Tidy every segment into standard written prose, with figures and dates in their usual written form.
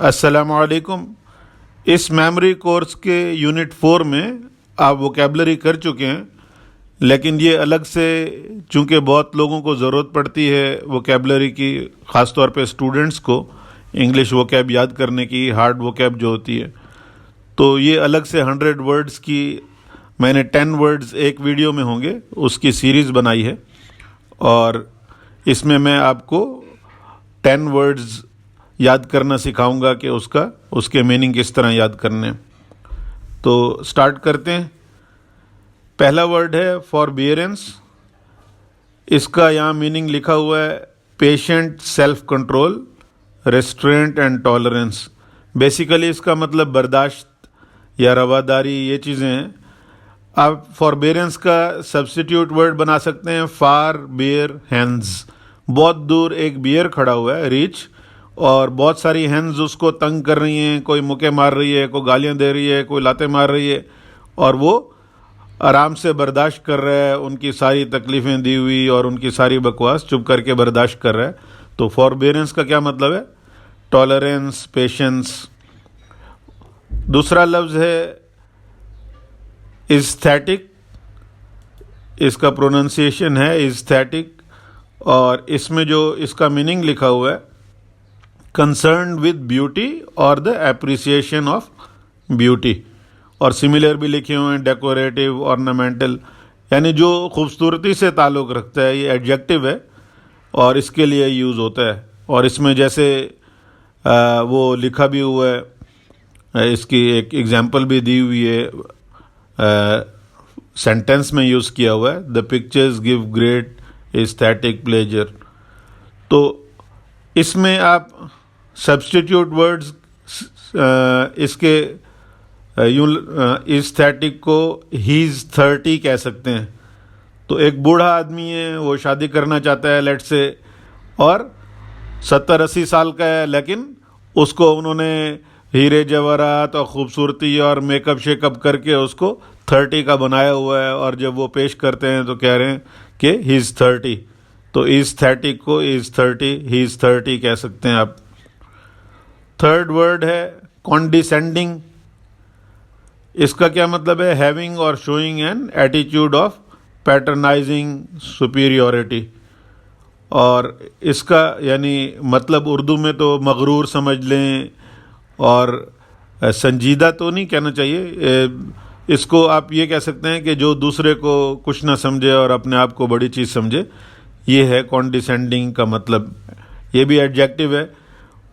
अस्सलामुअलैकुम। इस memory course के यूनिट 4 में आप वोकेबलरी कर चुके हैं, लेकिन ये अलग से चूँकि बहुत लोगों को ज़रूरत पड़ती है वोकेबलरी की, ख़ास तौर पे स्टूडेंट्स को इंग्लिश वोकैब याद करने की, हार्ड वोकैब जो होती है, तो ये अलग से 100 वर्ड्स की मैंने 10 वर्ड्स एक वीडियो में होंगे उसकी सीरीज़ बनाई है, और इसमें मैं आपको 10 वर्ड्स याद करना सिखाऊंगा कि उसके मीनिंग किस तरह याद करने। तो स्टार्ट करते हैं। पहला वर्ड है फॉरबियरेंस। इसका यहाँ मीनिंग लिखा हुआ है patient, self control, restaurant and tolerance. Basically इसका मतलब बर्दाश्त या रवादारी, ये चीज़ें हैं। आप फॉरबियरेंस का सब्स्टिट्यूट वर्ड बना सकते हैं फार बियर हैंड्स। बहुत दूर एक बियर खड़ा हुआ है, रीच, और बहुत सारी हैंड्स उसको तंग कर रही हैं, कोई मुक्के मार रही है, कोई गालियां दे रही है, कोई लातें मार रही है, और वो आराम से बर्दाश्त कर रहा है उनकी सारी तकलीफ़ें दी हुई और उनकी सारी बकवास चुप करके बर्दाश्त कर रहा है। तो फॉरबियरेंस का क्या मतलब है? Tolerance, patience. दूसरा लफ्ज़ है इस्थेटिक। इसका प्रोनाउंसिएशन है इस्थेटिक, और इसमें जो इसका मीनिंग लिखा हुआ है कंसर्न विद ब्यूटी और द एप्रिसिएशन ऑफ ब्यूटी, और सिमिलर भी लिखे हुए हैं डेकोरेटिव, ऑर्नामेंटल, यानी जो खूबसूरती से ताल्लुक़ रखता है। ये एडजेक्टिव है और इसके लिए यूज़ होता है। और इसमें जैसे वो लिखा भी हुआ है, इसकी एक एग्जांपल भी दी हुई है, सेंटेंस में यूज़ किया हुआ है, the pictures give great aesthetic pleasure. तो इसमें आप सब्स्टिट्यूट वर्ड्स इसके एस्थेटिक को हीज़ 30 कह सकते हैं। तो एक बूढ़ा आदमी है, वो शादी करना चाहता है लेट से, और 70-80 साल का है, लेकिन उसको उन्होंने हीरे जवाहरात और ख़ूबसूरती और मेकअप शेकअप करके उसको 30 का बनाया हुआ है, और जब वो पेश करते हैं तो कह रहे हैं कि ही इज़ 30। तो एस्थेटिक को इज़ 30, ही इज़ 30 कह सकते हैं आप। थर्ड वर्ड है कॉन्डिसेंडिंग। इसका क्या मतलब है? हैविंग और showing an attitude of patronising superiority. और इसका यानी मतलब उर्दू में तो मगरूर समझ लें, और संजीदा तो नहीं कहना चाहिए, इसको आप ये कह सकते हैं कि जो दूसरे को कुछ ना समझे और अपने आप को बड़ी चीज़ समझे, ये है कॉन्डिसेंडिंग का मतलब। ये भी एडजेक्टिव है,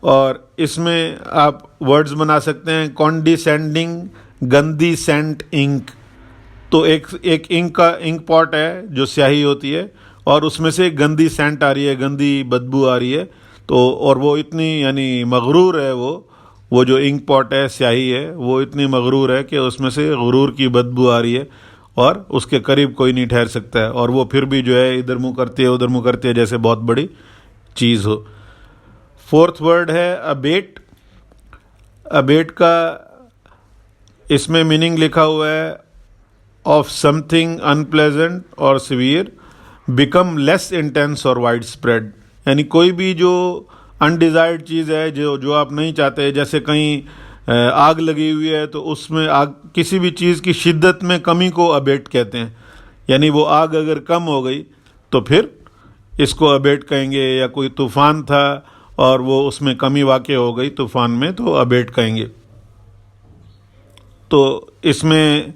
और इसमें आप वर्ड्स बना सकते हैं कॉन्डिसेंडिंग गंदी सेंट इंक। तो एक इंक का इंक पॉट है जो स्याही होती है, और उसमें से गंदी सेंट आ रही है, गंदी बदबू आ रही है। तो और वो इतनी यानी मगरूर है, वो जो इंक पॉट है, स्याही है, वो इतनी मगरूर है कि उसमें से गुरूर की बदबू आ रही है, और उसके करीब कोई नहीं ठहर सकता है, और वो फिर भी जो है इधर मुँह करती है उधर मुँह करती है, जैसे बहुत बड़ी चीज़ हो। फोर्थ वर्ड है अबेट। अबेट का इसमें मीनिंग लिखा हुआ है ऑफ समथिंग अनप्लेजेंट और सिवियर बिकम लेस इंटेंस और वाइड स्प्रेड। यानी कोई भी जो अनडिज़ायर्ड चीज़ है, जो आप नहीं चाहते, जैसे कहीं आग लगी हुई है तो उसमें आग, किसी भी चीज़ की शिद्दत में कमी को अबेट कहते हैं। यानी वो आग अगर कम हो गई तो फिर इसको अबेट कहेंगे। या कोई तूफ़ान था और वो उसमें कमी वाक़ हो गई तूफ़ान में, तो अबेट कहेंगे। तो इसमें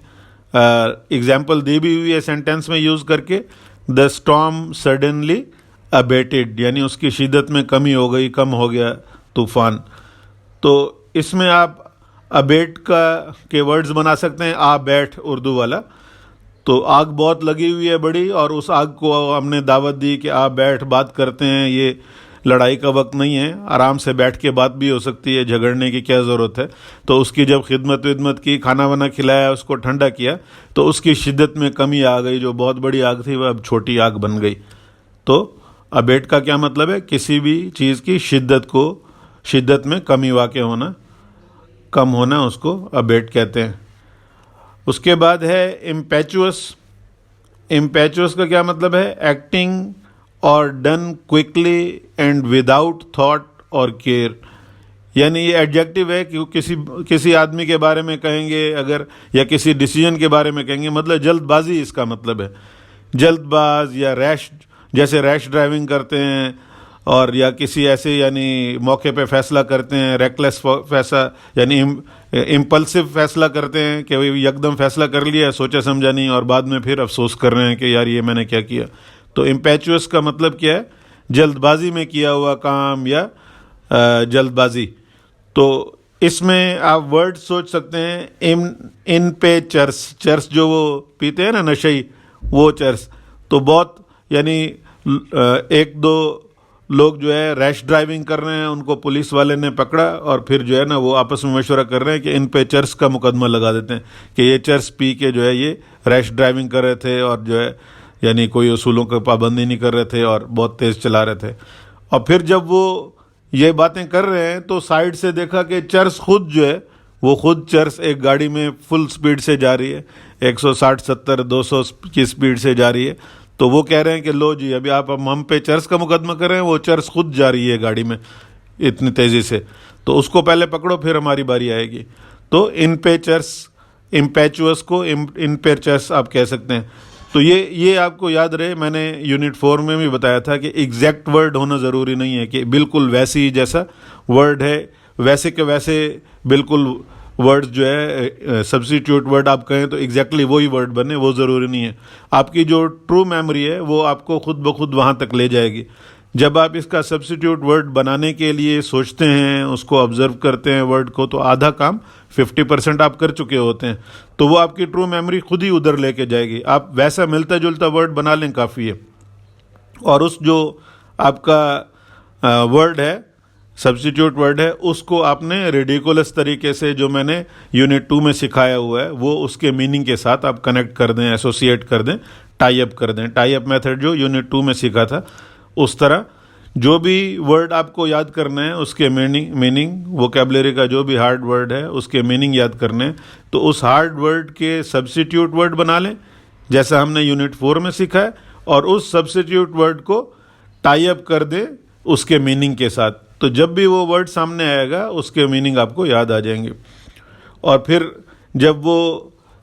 एग्जाम्पल दी भी हुई है सेंटेंस में यूज़ करके, द स्टॉर्म सडनली अबेटेड, यानी उसकी शिद्दत में कमी हो गई, कम हो गया तूफ़ान। तो इसमें आप अबेट के वर्ड्स बना सकते हैं आ बैठ, उर्दू वाला। तो आग बहुत लगी हुई है बड़ी, और उस आग को हमने दावत दी कि आ बैठ, बात करते हैं, ये लड़ाई का वक्त नहीं है, आराम से बैठ के बात भी हो सकती है, झगड़ने की क्या ज़रूरत है। तो उसकी जब खिदमत विदमत की, खाना वाना खिलाया, उसको ठंडा किया, तो उसकी शिद्दत में कमी आ गई। जो बहुत बड़ी आग थी वह अब छोटी आग बन गई। तो अबेट का क्या मतलब है? किसी भी चीज़ की शिद्दत में कमी वाक़ होना, कम होना, उसको अबेट कहते हैं। उसके बाद है इम्पेचुअस। इम्पेचुअस का क्या मतलब है? एक्टिंग और done quickly and without thought और केयर। यानी ये एडजेक्टिव है कि किसी आदमी के बारे में कहेंगे अगर, या किसी डिसीजन के बारे में कहेंगे, मतलब जल्दबाजी इसका मतलब है। जल्दबाज या रैश, जैसे रैश ड्राइविंग करते हैं, और या किसी ऐसे यानी मौके पे फैसला करते हैं, रेकलेस फैसला यानी इम्पल्सिव फैसला करते हैं कि भाई एकदम फैसला कर लिया, सोचा समझा नहीं, और बाद में फिर अफसोस कर रहे हैं कि यार ये मैंने क्या किया। तो इम्पेचुअस का मतलब क्या है? जल्दबाजी में किया हुआ काम या जल्दबाजी। तो इसमें आप वर्ड सोच सकते हैं इन पे चर्स, चर्स जो वो पीते हैं ना नशई, वो चर्स। तो बहुत यानी एक दो लोग जो है रैश ड्राइविंग कर रहे हैं, उनको पुलिस वाले ने पकड़ा, और फिर जो है ना वो आपस में मशवरा कर रहे हैं कि इन पे चर्स का मुकदमा लगा देते हैं कि ये चर्स पी के जो है ये रैश ड्राइविंग कर रहे थे, और जो है यानी कोई उसूलों की पाबंदी नहीं कर रहे थे और बहुत तेज़ चला रहे थे। और फिर जब वो ये बातें कर रहे हैं तो साइड से देखा कि चर्स खुद जो है, वो खुद चर्स एक गाड़ी में फुल स्पीड से जा रही है, 160 70 200 की स्पीड से जा रही है। तो वो कह रहे हैं कि लो जी, अभी आप हम पे चर्स का मुकदमा कर रहे हैं, वो चर्स खुद जा रही है गाड़ी में इतनी तेज़ी से, तो उसको पहले पकड़ो फिर हमारी बारी आएगी। तो इन पे चर्स, इम्पेचुअस को इन पे चर्स आप कह सकते हैं। तो ये आपको याद रहे, मैंने यूनिट 4 में भी बताया था कि एग्जैक्ट वर्ड होना ज़रूरी नहीं है कि बिल्कुल वैसे ही जैसा वर्ड है वैसे के वैसे बिल्कुल वर्ड्स जो है सब्स्टिट्यूट वर्ड आप कहें तो एग्जैक्टली वही वर्ड बने, वो ज़रूरी नहीं है। आपकी जो ट्रू मेमोरी है वो आपको खुद ब खुद वहाँ तक ले जाएगी। जब आप इसका सब्स्टिट्यूट वर्ड बनाने के लिए सोचते हैं, उसको ऑब्जर्व करते हैं वर्ड को, तो आधा काम 50% आप कर चुके होते हैं, तो वो आपकी ट्रू मेमोरी खुद ही उधर लेके जाएगी। आप वैसा मिलता जुलता वर्ड बना लें, काफ़ी है। और उस जो आपका वर्ड है, सब्स्टिट्यूट वर्ड है, उसको आपने रेडिकुलस तरीके से, जो मैंने यूनिट 2 में सिखाया हुआ है, वो उसके मीनिंग के साथ आप कनेक्ट कर दें, एसोसिएट कर दें, टाई अप कर दें। टाई अप मेथड जो यूनिट 2 में सीखा था, उस तरह जो भी वर्ड आपको याद करना है उसके मीनिंग वोकैबुलरी का जो भी हार्ड वर्ड है उसके मीनिंग याद करने हैं, तो उस हार्ड वर्ड के सब्स्टिट्यूट वर्ड बना लें जैसा हमने यूनिट 4 में सीखा है, और उस सब्स्टिट्यूट वर्ड को टाई अप कर दें उसके मीनिंग के साथ। तो जब भी वो वर्ड सामने आएगा उसके मीनिंग आपको याद आ जाएंगे। और फिर जब वो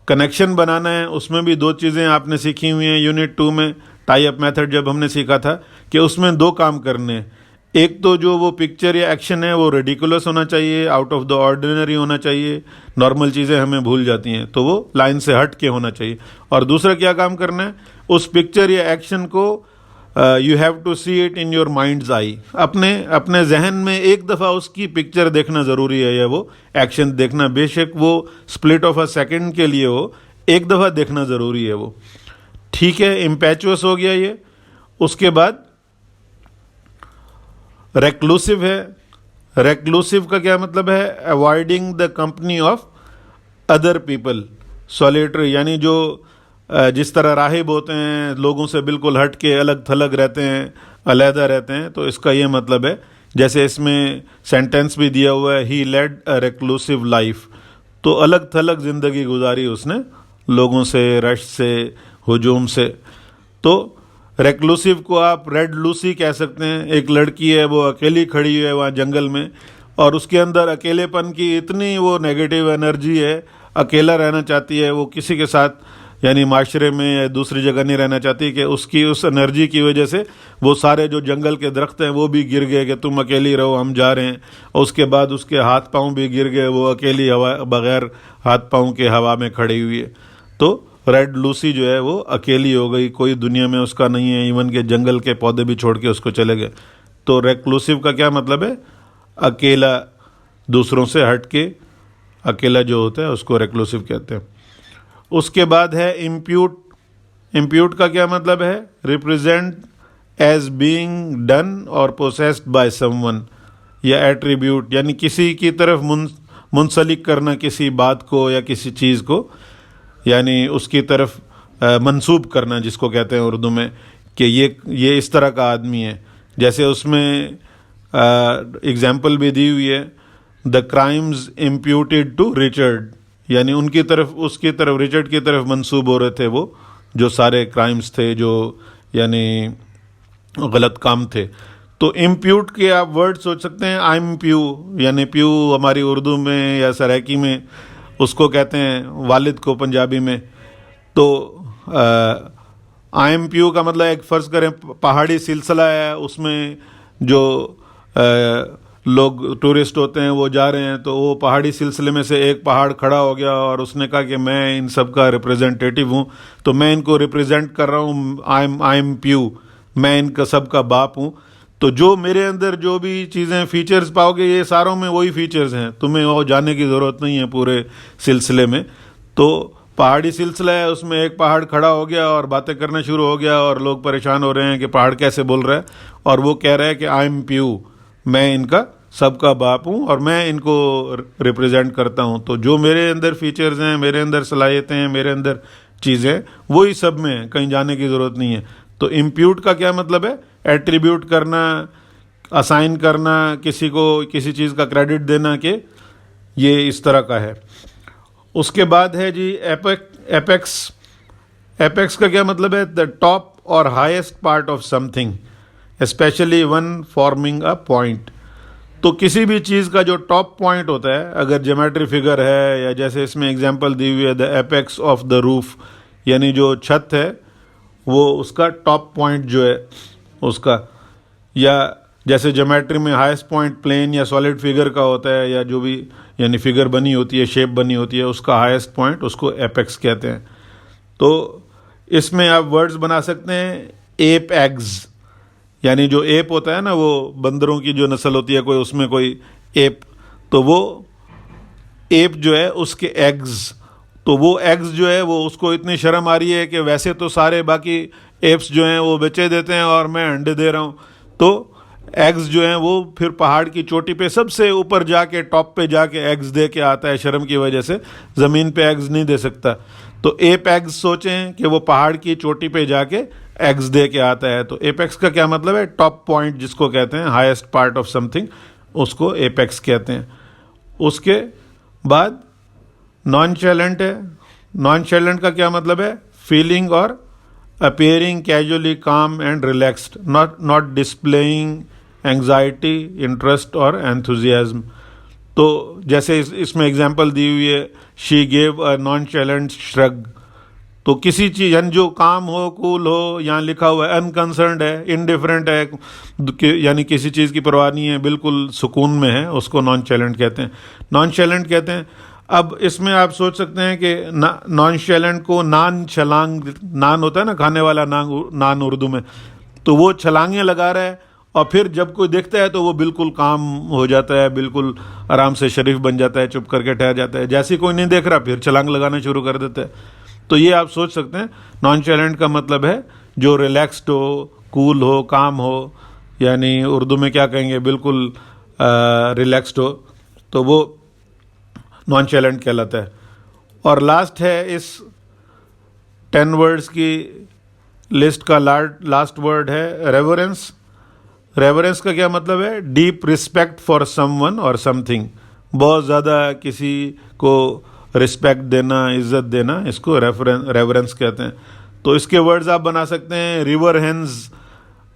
कनेक्शन बनाना है, उसमें भी दो चीज़ें आपने सीखी हुई हैं यूनिट 2 में। टाई अप मेथड जब हमने सीखा था कि उसमें दो काम करने हैं, एक तो जो वो पिक्चर या एक्शन है वो रेडिकुलस होना चाहिए, आउट ऑफ द ऑर्डिनरी होना चाहिए, नॉर्मल चीज़ें हमें भूल जाती हैं तो वो लाइन से हट के होना चाहिए। और दूसरा क्या काम करना है, उस पिक्चर या एक्शन को you have to see it in your mind's eye, अपने जहन में एक दफ़ा उसकी पिक्चर देखना ज़रूरी है, या वो एक्शन देखना, बेशक वो स्प्लिट ऑफ अ सेकेंड के लिए हो, एक दफ़ा देखना ज़रूरी है वो। ठीक है, इम्पेचुअस हो गया ये। उसके बाद रेक्लूसिव है। रेक्लूसिव का क्या मतलब है? Avoiding the company of other people. Solitary यानी जो जिस तरह राहिब होते हैं, लोगों से बिल्कुल हट के अलग थलग रहते हैं, अलहदा रहते हैं, तो इसका ये मतलब है, जैसे इसमें सेंटेंस भी दिया हुआ है, ही लेड अ रेक्लूसिव लाइफ, तो अलग थलग ज़िंदगी गुजारी उसने लोगों से, रश से, हुजूम से। तो रेक्लूसिव को आप रेड लूसी कह सकते हैं। एक लड़की है, वो अकेली खड़ी है वहाँ जंगल में, और उसके अंदर अकेलेपन की इतनी वो नेगेटिव एनर्जी है, अकेला रहना चाहती है, वो किसी के साथ यानी माशरे में या दूसरी जगह नहीं रहना चाहती, कि उसकी उस एनर्जी की वजह से वो सारे जो जंगल के दरख्त हैं वो भी गिर गए कि तुम अकेली रहो, हम जा रहे हैं। और उसके बाद उसके हाथ पाँव भी गिर गए, वो अकेली हवा, बगैर हाथ पाँव के हवा में खड़ी हुई है। तो रेड लूसी जो है वो अकेली हो गई, कोई दुनिया में उसका नहीं है, इवन के जंगल के पौधे भी छोड़ के उसको चले गए। तो रेक्लूसिव का क्या मतलब है? अकेला, दूसरों से हट के अकेला जो होता है उसको रेक्लूसिव कहते हैं। उसके बाद है इम्प्यूट। इम्प्यूट का क्या मतलब है? रिप्रेजेंट एज बीइंग डन और पोसेस्ड बाय समवन, या एट्रीब्यूट यानी किसी की तरफ मुंसलिक करना किसी बात को या किसी चीज़ को, यानी उसकी तरफ मंसूब करना, जिसको कहते हैं उर्दू में कि ये इस तरह का आदमी है। जैसे उसमें एग्जाम्पल भी दी हुई है, the crimes imputed to Richard, यानी उनकी तरफ, उसकी तरफ, रिचर्ड की तरफ मंसूब हो रहे थे वो जो सारे क्राइम्स थे, जो यानी गलत काम थे। तो इम्प्यूट के आप वर्ड सोच सकते हैं आई एम प्यू, यानी प्यू हमारी उर्दू में या सराइकी में उसको कहते हैं वालिद को पंजाबी में। तो आई एम प्यू का मतलब एक फ़र्ज़ करें पहाड़ी सिलसिला है, उसमें जो लोग टूरिस्ट होते हैं वो जा रहे हैं, तो वो पहाड़ी सिलसिले में से एक पहाड़ खड़ा हो गया और उसने कहा कि मैं इन सब का रिप्रेजेंटेटिव हूँ, तो मैं इनको रिप्रेजेंट कर रहा हूँ, आई एम प्यू, मैं इनका सब का बाप हूँ। तो जो मेरे अंदर जो भी चीज़ें फीचर्स पाओगे ये सारों में वही फीचर्स हैं, तुम्हें वो जाने की ज़रूरत नहीं है पूरे सिलसिले में। तो पहाड़ी सिलसिला है, उसमें एक पहाड़ खड़ा हो गया और बातें करना शुरू हो गया और लोग परेशान हो रहे हैं कि पहाड़ कैसे बोल रहा है, और वो कह रहा है कि आई एम प्यू, मैं इनका सबका बाप हूँ और मैं इनको रिप्रेजेंट करता हूँ। तो जो मेरे अंदर फीचर्स हैं, मेरे अंदर सलाहियतें हैं, मेरे अंदर चीज़ें, वही सब में हैं, कहीं जाने की ज़रूरत नहीं है। तो इम्प्यूट का क्या मतलब है? एट्रीब्यूट करना, असाइन करना, किसी को किसी चीज़ का क्रेडिट देना, कि ये इस तरह का है। उसके बाद है जी एपेक्स। एपेक्स का क्या मतलब है? द टॉप और highest part of something, specially one forming a point. तो किसी भी चीज़ का जो टॉप पॉइंट होता है, अगर ज्योमेट्री फिगर है, या जैसे इसमें एग्जांपल दी हुई है the apex of the roof, यानी जो छत है वो उसका टॉप पॉइंट जो है उसका, या जैसे ज्योमेट्री में हाईएस्ट पॉइंट प्लेन या सॉलिड फिगर का होता है, या जो भी यानी फिगर बनी होती है, शेप बनी होती है, उसका हाईएस्ट पॉइंट उसको एपेक्स कहते हैं। तो इसमें आप वर्ड्स बना सकते हैं एप एग्स, यानी जो एप होता है ना, वो बंदरों की जो नस्ल होती है कोई, उसमें कोई एप, तो वो एप जो है उसके एग्स, तो वो एग्स जो है वो उसको इतनी शर्म आ रही है कि वैसे तो सारे बाकी एप्स जो हैं वो बेचे देते हैं और मैं अंडे दे रहा हूँ, तो एग्स जो हैं वो फिर पहाड़ की चोटी पे सबसे ऊपर जाके टॉप पे जाके एग्स दे के आता है, शर्म की वजह से ज़मीन पे एग्स नहीं दे सकता। तो एप एग्स सोचें कि वो पहाड़ की चोटी पे जाके एग्स दे के आता है। तो एपेक्स का क्या मतलब है? टॉप पॉइंट जिसको कहते हैं, हाईएस्ट पार्ट ऑफ समथिंग, उसको एपेक्स कहते हैं। उसके बाद नॉन चैलेंट है। नॉन चैलेंट का क्या मतलब है? फीलिंग और appearing casually calm and relaxed, not displaying anxiety, interest और enthusiasm। तो जैसे इसमें एग्जांपल दी हुई है, she gave a nonchalant shrug। तो किसी चीज़ यानी जो काम हो, कूल हो, यहाँ लिखा हुआ है अनकंसर्न्ड है, इनडिफरेंट है, यानी किसी चीज़ की परवाह नहीं है, बिल्कुल सुकून में है, उसको नॉन चैलेंट कहते हैं। नॉन चैलेंट कहते हैं। अब इसमें आप सोच सकते हैं कि नॉन चैलेंट को नान छलांग, नान होता है ना खाने वाला, नान उर्दू में, तो वो छलांगें लगा रहा है, और फिर जब कोई देखता है तो वो बिल्कुल काम हो जाता है, बिल्कुल आराम से शरीफ बन जाता है, चुप करके ठहर जाता है, जैसे कोई नहीं देख रहा फिर छलांग लगाना शुरू कर देता है। तो ये आप सोच सकते हैं नॉन चैलेंट का मतलब है जो रिलैक्स्ड हो, कूल हो, काम हो, यानी उर्दू में क्या कहेंगे, बिल्कुल रिलैक्स्ड हो, तो वो नॉन चैलेंट कहलाता है। और लास्ट है इस 10 वर्ड्स की लिस्ट का लास्ट वर्ड है रेवरेंस। रेवरेंस का क्या मतलब है? डीप रिस्पेक्ट फॉर समवन और समथिंग, बहुत ज़्यादा किसी को रिस्पेक्ट देना, इज्जत देना, इसको रेवरेंस कहते हैं। तो इसके वर्ड्स आप बना सकते हैं रिवर हेन्स,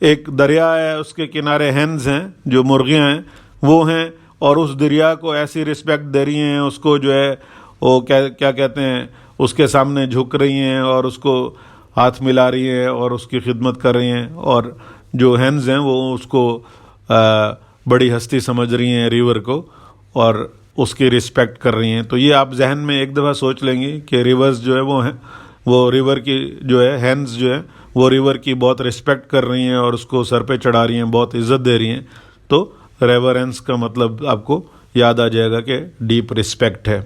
एक दरिया है उसके किनारे हेन्स हैं जो मुर्गियाँ हैं वो हैं, और उस दरिया को ऐसी रिस्पेक्ट दे रही हैं, उसको जो है वो क्या कहते हैं, उसके सामने झुक रही हैं और उसको हाथ मिला रही हैं और उसकी खिदमत कर रही हैं, और जो हैंड्स हैं वो उसको बड़ी हस्ती समझ रही हैं रिवर को, और उसकी रिस्पेक्ट कर रही हैं। तो ये आप जहन में एक दफ़ा सोच लेंगे कि रिवर्स जो है वो रिवर की जो है हैंड्स जो है वो रिवर की बहुत रिस्पेक्ट कर रही हैं और उसको सर पे चढ़ा रही हैं, बहुत इज्जत दे रही हैं। तो रेवरेंस का मतलब आपको याद आ जाएगा कि डीप रिस्पेक्ट है।